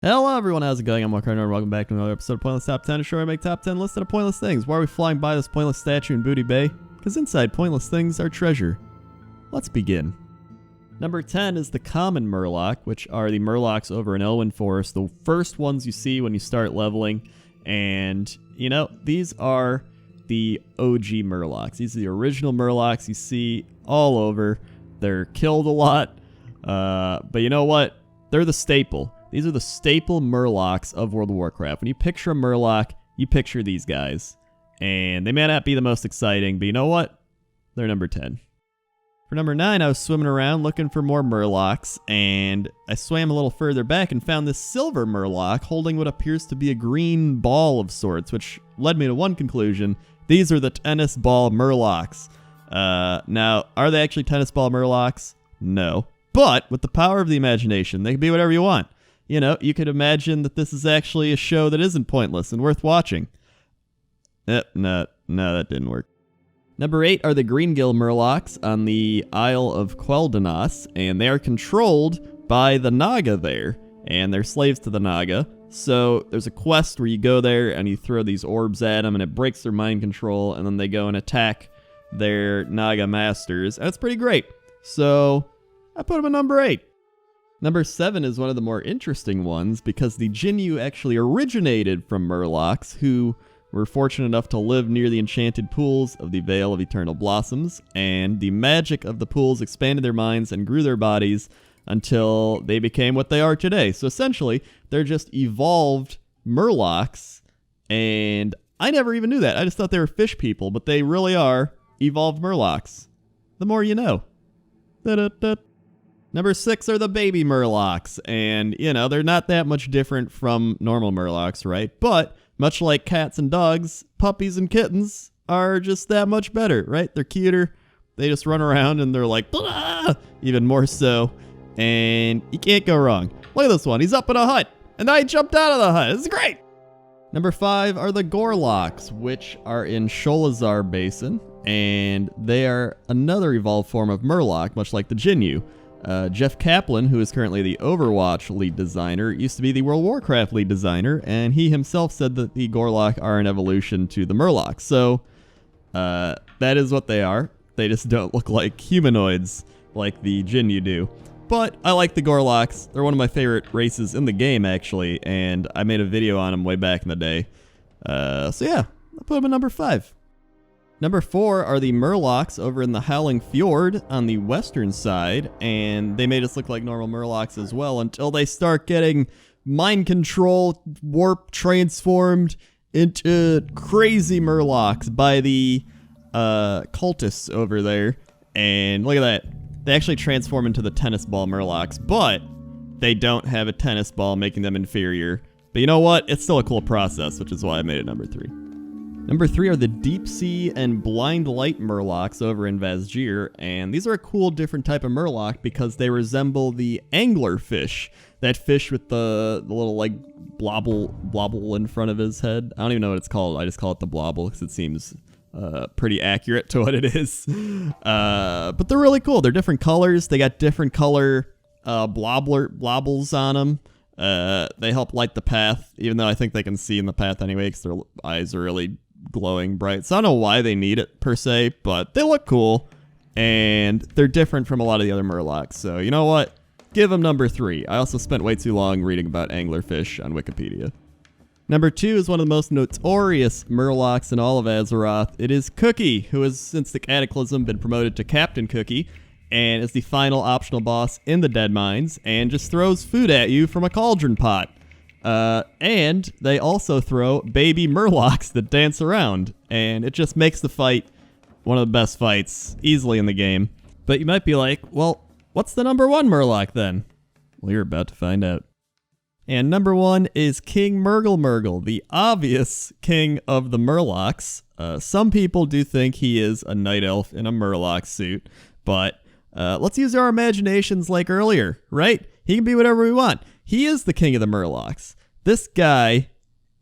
Hello everyone, how's it going? I'm WoWcrendor and welcome back to another episode of Pointless Top 10, a show where I make top 10 lists of pointless things. Why are we flying by this pointless statue in Booty Bay? Because inside pointless things are treasure. Let's begin. Number 10 is the Common Merlok, which are the Murlocs over in Elwyn Forest, the first ones you see when you start leveling. And, you know, these are the OG Murlocs. These are the original Murlocs you see all over. They're killed a lot, but you know what? They're the staple. These are the staple Murlocs of World of Warcraft. When you picture a Murloc, you picture these guys. And they may not be the most exciting, but you know what? They're number 10. For number 9, I was swimming around looking for more Murlocs, and I swam a little further back and found this silver Murloc holding what appears to be a green ball of sorts, which led me to one conclusion. These are the tennis ball Murlocs. Now, are they actually tennis ball Murlocs? No. But with the power of the imagination, they can be whatever you want. You know, you could imagine that this is actually a show that isn't pointless and worth watching. No, that didn't work. Number 8 are the Greengill Murlocs on the Isle of Quel'Danas, and they are controlled by the Naga there, and they're slaves to the Naga. So there's a quest where you go there and you throw these orbs at them, and it breaks their mind control, and then they go and attack their Naga masters, and it's pretty great. So I put them at number 8. Number 7 is one of the more interesting ones because the Jinyu actually originated from Murlocs, who were fortunate enough to live near the enchanted pools of the Vale of Eternal Blossoms, and the magic of the pools expanded their minds and grew their bodies until they became what they are today. So essentially, they're just evolved Murlocs, and I never even knew that. I just thought they were fish people, but they really are evolved Murlocs. The more you know. Da-da-da. Number 6 are the Baby Merlocks, and, you know, they're not that much different from normal Murlocs, right? But, much like cats and dogs, puppies and kittens are just that much better, right? They're cuter, they just run around and they're like, blah! Even more so, and you can't go wrong. Look at this one, he's up in a hut, and I jumped out of the hut, this is great! Number 5 are the Gorloks, which are in Sholazar Basin, and they are another evolved form of Murloc, much like the Jinyu. Jeff Kaplan, who is currently the Overwatch lead designer, used to be the World of Warcraft lead designer, and he himself said that the Gorlok are an evolution to the Murlocs. So, that is what they are. They just don't look like humanoids like the Jinyu do. But I like the Gorloks. They're one of my favorite races in the game, actually, and I made a video on them way back in the day. So yeah, I'll put them at number 5. Number 4 are the Murlocs over in the Howling Fjord on the western side, and they made us look like normal Murlocs as well until they start getting mind control, warp transformed into crazy Murlocs by the cultists over there. And look at that. They actually transform into the tennis ball Murlocs, but they don't have a tennis ball, making them inferior. But you know what? It's still a cool process, which is why I made it number 3. Number 3 are the Deep Sea and Blind Light Murlocs over in Vazgir, and these are a cool different type of Murloc because they resemble the anglerfish, that fish with the little like blobble in front of his head. I don't even know what it's called, I just call it the blobble because it seems pretty accurate to what it is. But they're really cool, they're different colors, they got different color blobbles on them. They help light the path, even though I think they can see in the path anyway because their eyes are really glowing bright. So I don't know why they need it per se, but they look cool and they're different from a lot of the other Murlocs. So you know what? Give them number 3. I also spent way too long reading about anglerfish on Wikipedia. Number 2 is one of the most notorious Murlocs in all of Azeroth. It is Cookie, who has since the Cataclysm been promoted to Captain Cookie and is the final optional boss in the Dead Mines and just throws food at you from a cauldron pot. And they also throw Baby Merlocks that dance around, and it just makes the fight one of the best fights easily in the game. But you might be like, well, what's the number 1 Murloc then? Well, you're about to find out. And number 1 is King Merggle, the obvious king of the Murlocs. Some people do think he is a night elf in a Murloc suit, but let's use our imaginations like earlier, right? He can be whatever we want. He is the king of the Murlocs. This guy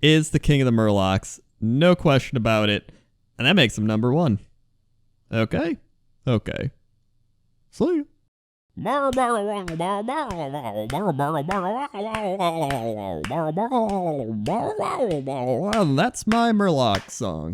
is the king of the Murlocs, no question about it, and that makes him number 1. Okay? Okay. See ya. And that's my Murloc song.